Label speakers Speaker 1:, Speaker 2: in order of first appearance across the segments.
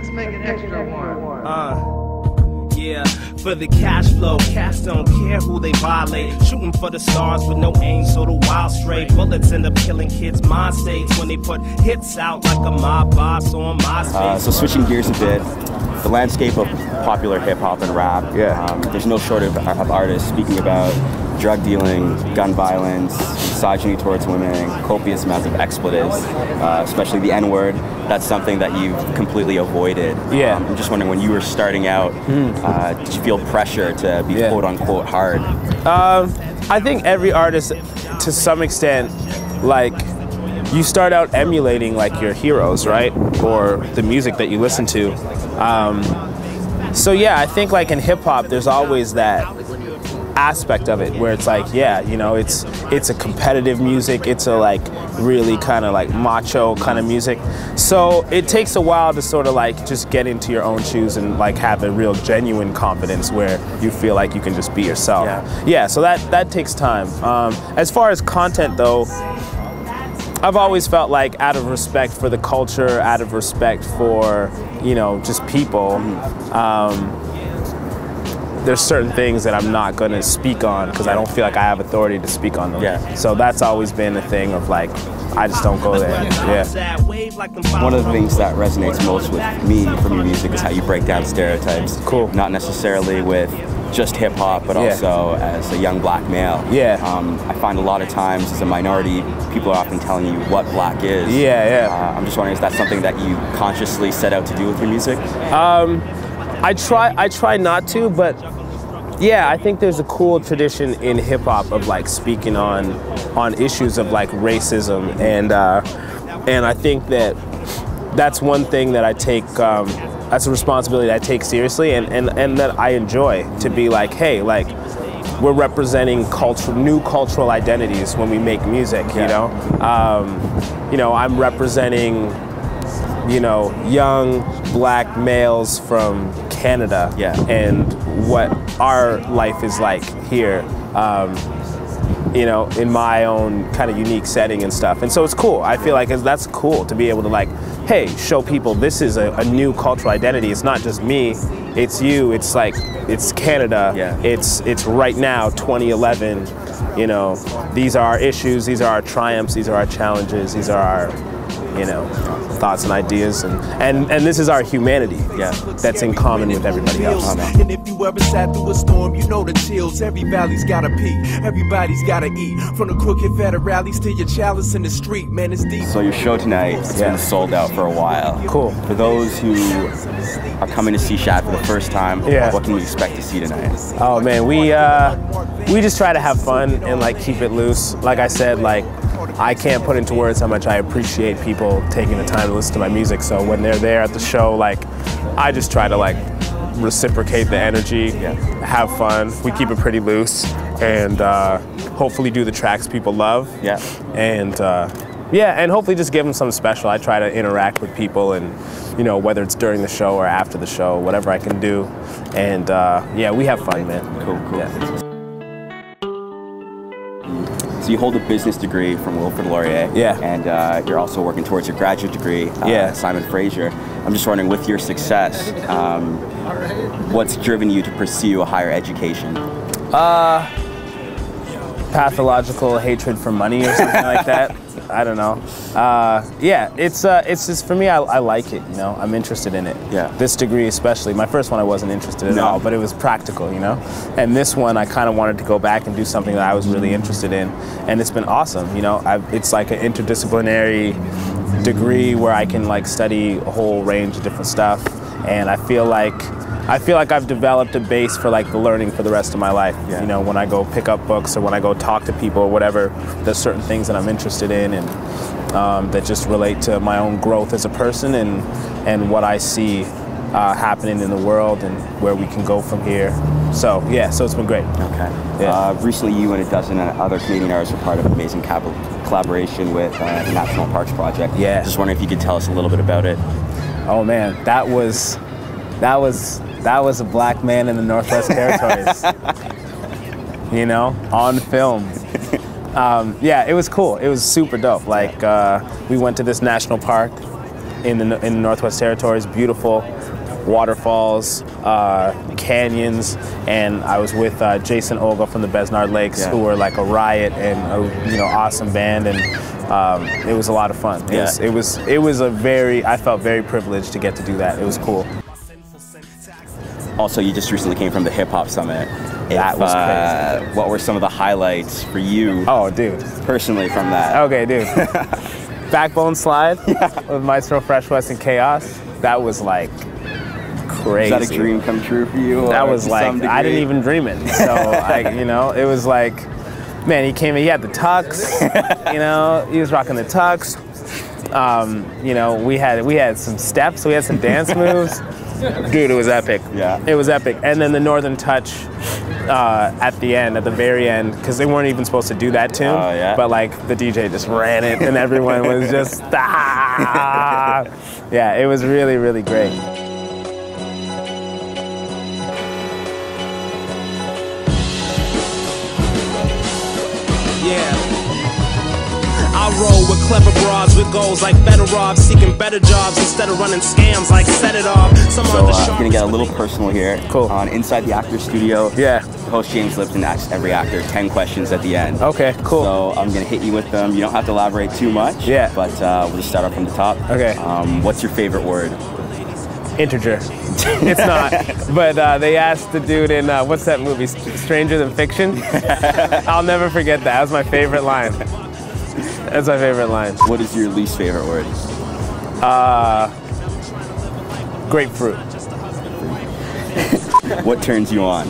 Speaker 1: Let's make an extra one.
Speaker 2: Yeah, for the cash flow, cats don't care who they violate. Shooting for the stars with no aim, so the wild stray bullets end up killing kids' mind states when they put hits out like a mob boss on MySpace.
Speaker 3: So switching gears a bit, the landscape of popular hip-hop and rap, there's no shortage of artists speaking about drug dealing, gun violence, misogyny towards women, copious amounts of expletives, especially the N-word. That's something that you've completely avoided.
Speaker 4: Yeah.
Speaker 3: I'm just wondering, when you were starting out, did you feel pressure to be quote-unquote hard?
Speaker 4: I think every artist, to some extent, like, you start out emulating like your heroes, right? Or the music that you listen to. So yeah, I think like in hip-hop, there's always that aspect of it where it's like, yeah, you know, it's a competitive music, it's a like really kind of like macho kind of music, so it takes a while to sort of like just get into your own shoes and like have a real genuine confidence where you feel like you can just be yourself. Yeah, so that takes time. As far as content though, I've always felt like, out of respect for the culture, out of respect for, you know, just people, there's certain things that I'm not going to speak on because I don't feel like I have authority to speak on them.
Speaker 3: Yeah.
Speaker 4: So that's always been a thing of like, I just don't go there. Yeah.
Speaker 3: One of the things that resonates most with me from your music is how you break down stereotypes.
Speaker 4: Cool.
Speaker 3: Not necessarily with just hip hop, but also as a young black male.
Speaker 4: Yeah.
Speaker 3: I find a lot of times as a minority, people are often telling you what black is. I'm just wondering, is that something that you consciously set out to do with your music?
Speaker 4: I try not to, but yeah, I think there's a cool tradition in hip hop of like speaking on issues of like racism, and I think that's one thing that I take, that's a responsibility that I take seriously, and that I enjoy, to be like, hey, like, we're representing new cultural identities when we make music, you know? You know, I'm representing, you know, young black males from Canada and what our life is like here, you know, in my own kind of unique setting and stuff. And so it's cool. I feel like that's cool to be able to like, hey, show people this is a new cultural identity. It's not just me, it's you, it's like, it's Canada, it's right now, 2011, you know, these are our issues, these are our triumphs, these are our challenges, these are our, you know, thoughts and ideas, and this is our humanity that's in common with everybody else.
Speaker 2: And if you ever sat through a storm, you know the chills. Every valley's gotta peak, everybody's gotta eat. From the crooked fed rallies to your chalice in the street, man, it's deep.
Speaker 3: So your show tonight has been sold out for a while.
Speaker 4: Cool.
Speaker 3: For those who are coming to see Shad for the first time, what can we expect to see tonight?
Speaker 4: Oh man, we just try to have fun and like keep it loose. Like I said, like, I can't put into words how much I appreciate people taking the time to listen to my music. So when they're there at the show, like, I just try to like reciprocate the energy, have fun. We keep it pretty loose, and hopefully do the tracks people love. And and hopefully just give them something special. I try to interact with people, and you know, whether it's during the show or after the show, whatever I can do. And we have fun, man.
Speaker 3: Cool. So you hold a business degree from Wilfrid Laurier, and you're also working towards your graduate degree at Simon Fraser. I'm just wondering, with your success, what's driven you to pursue a higher education?
Speaker 4: Pathological hatred for money or something like that. I don't know. It's just, for me, I like it, you know, I'm interested in it. This degree especially, my first one I wasn't interested in at all, but it was practical, you know? And this one I kind of wanted to go back and do something that I was really interested in, and it's been awesome, you know? It's like an interdisciplinary degree where I can like study a whole range of different stuff, and I feel like I've developed a base for like the learning for the rest of my life. You know, when I go pick up books or when I go talk to people or whatever, there's certain things that I'm interested in, and that just relate to my own growth as a person, and what I see happening in the world and where we can go from here. So so it's been great.
Speaker 3: Recently you and a dozen other Canadian artists were part of an amazing collaboration with the National Parks Project. Just wondering if you could tell us a little bit about it.
Speaker 4: Oh man, that was a black man in the Northwest Territories, you know, on film. It was cool. It was super dope. Like, we went to this national park, in the Northwest Territories. Beautiful waterfalls, canyons, and I was with Jason Olga from the Besnard Lakes, who were like a riot and a awesome band, and it was a lot of fun. It was I felt very privileged to get to do that. It was cool.
Speaker 3: Also, you just recently came from the Hip Hop Summit.
Speaker 4: That was crazy.
Speaker 3: What were some of the highlights for you?
Speaker 4: Oh, dude.
Speaker 3: Personally from that.
Speaker 4: Okay, dude. Backbone Slide with Maestro Fresh West and Chaos. That was like crazy.
Speaker 3: Was that a dream come true for you?
Speaker 4: That was like, I didn't even dream it. So, it was like, man, he had the tux, he was rocking the tux. We had some steps, we had some dance moves. Dude, it was epic. Yeah. It was epic. And then the Northern Touch at the very end, because they weren't even supposed to do that tune. Oh, yeah. But like the DJ just ran it and everyone was just, Yeah, it was really, really great.
Speaker 2: I roll with clever broads with goals like better robs, seeking better jobs instead of running scams like set it off.
Speaker 3: I'm gonna get a little personal here.
Speaker 4: Cool.
Speaker 3: On Inside the Actor Studio, host James Lipton asks every actor 10 questions at the end.
Speaker 4: Okay, cool.
Speaker 3: So I'm gonna hit you with them. You don't have to elaborate too much. Yeah. But we'll just start off from the top.
Speaker 4: Okay.
Speaker 3: What's your favorite word?
Speaker 4: Integer. It's not. But they asked the dude in, what's that movie, Stranger Than Fiction? I'll never forget that. That was my favorite line. That's my favorite line.
Speaker 3: What is your least favorite word?
Speaker 4: Grapefruit.
Speaker 3: What turns you on?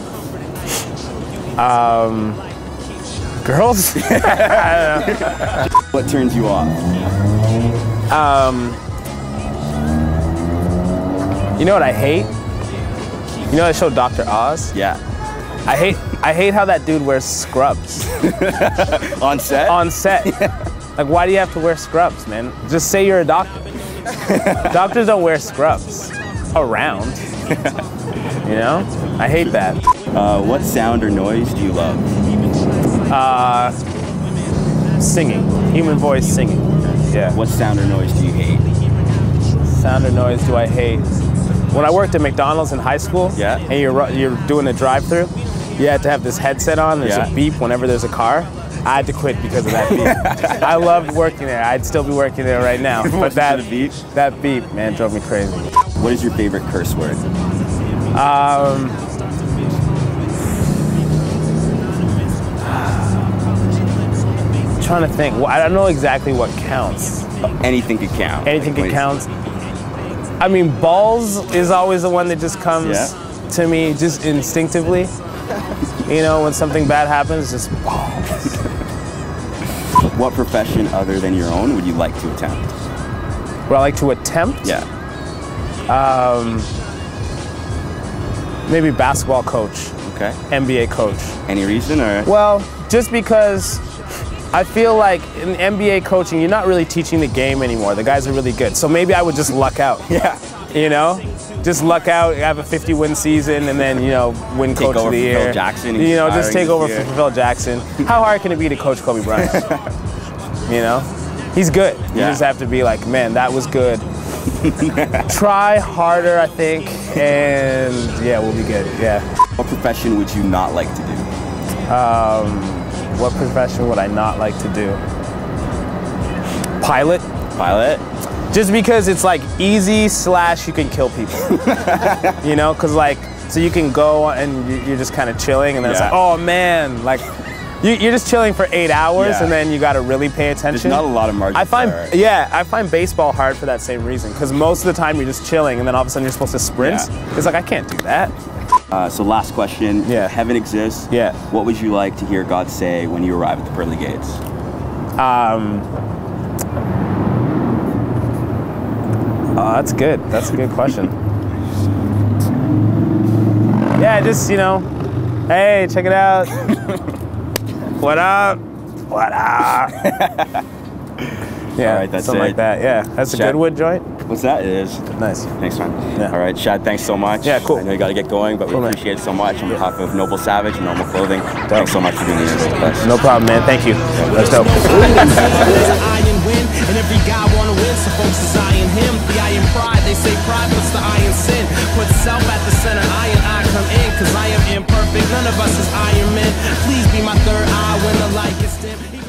Speaker 4: Girls? I don't know.
Speaker 3: What turns you off?
Speaker 4: You know what I hate? You know that show Dr. Oz?
Speaker 3: Yeah.
Speaker 4: I hate how that dude wears scrubs.
Speaker 3: On set?
Speaker 4: On set. Like, why do you have to wear scrubs, man? Just say you're a doctor. Doctors don't wear scrubs around. I hate that.
Speaker 3: What sound or noise do you love?
Speaker 4: Singing. Human voice singing. Yeah.
Speaker 3: What sound or noise do you hate?
Speaker 4: Sound or noise do I hate? When I worked at McDonald's in high school, and you're doing a drive-through, you had to have this headset on. There's a beep whenever there's a car. I had to quit because of that beep. I loved working there. I'd still be working there right now. But that beep, man, drove me crazy.
Speaker 3: What is your favorite curse word?
Speaker 4: Trying to think. Well, I don't know exactly what counts.
Speaker 3: Anything could count.
Speaker 4: Anything could count. I mean, balls is always the one that just comes to me just instinctively. When something bad happens, just balls.
Speaker 3: What profession other than your own would you like to attempt?
Speaker 4: Would I like to attempt?
Speaker 3: Yeah.
Speaker 4: Maybe basketball coach.
Speaker 3: Okay.
Speaker 4: NBA coach.
Speaker 3: Any reason or?
Speaker 4: Well, just because I feel like in NBA coaching, you're not really teaching the game anymore. The guys are really good. So maybe I would just luck out.
Speaker 3: Yeah.
Speaker 4: Just luck out, have a 50-win season, and then, win Coach of the Year.
Speaker 3: Phil Jackson.
Speaker 4: Just take over for Phil Jackson. How hard can it be to coach Kobe Bryant? He's good. You just have to be like, man, that was good. Try harder, I think, and we'll be good. Yeah.
Speaker 3: What profession would you not like to do?
Speaker 4: What profession would I not like to do? Pilot.
Speaker 3: Pilot?
Speaker 4: Just because it's like easy / you can kill people. Because so you can go and you're just kind of chilling and then it's like, oh man, like you're just chilling for 8 hours and then you got to really pay attention.
Speaker 3: There's not a lot of margin.
Speaker 4: I find baseball hard for that same reason, because most of the time you're just chilling and then all of a sudden you're supposed to sprint. It's like, I can't do that.
Speaker 3: So last question. Heaven exists. What would you like to hear God say when you arrive at the pearly gates?
Speaker 4: That's good. That's a good question. Just, hey, check it out. What up? What up?
Speaker 3: All right, that's
Speaker 4: something like that. Yeah, that's a Goodwood joint.
Speaker 3: What's that? It is.
Speaker 4: Nice.
Speaker 3: Thanks, man. All right, Shad, thanks so much.
Speaker 4: Yeah, cool.
Speaker 3: I know you got to get going, but we appreciate it so much. On behalf of Noble Savage and Normal Clothing, thanks so much for being here.
Speaker 4: No problem, man. Thank you. That's dope.
Speaker 2: And every guy wanna gonna win, so folks is I and him. The I in pride, they say pride puts the I in sin. Put self at the center, I and I come in, cause I am imperfect. None of us is Iron Man. Please be my third eye when the light gets dim.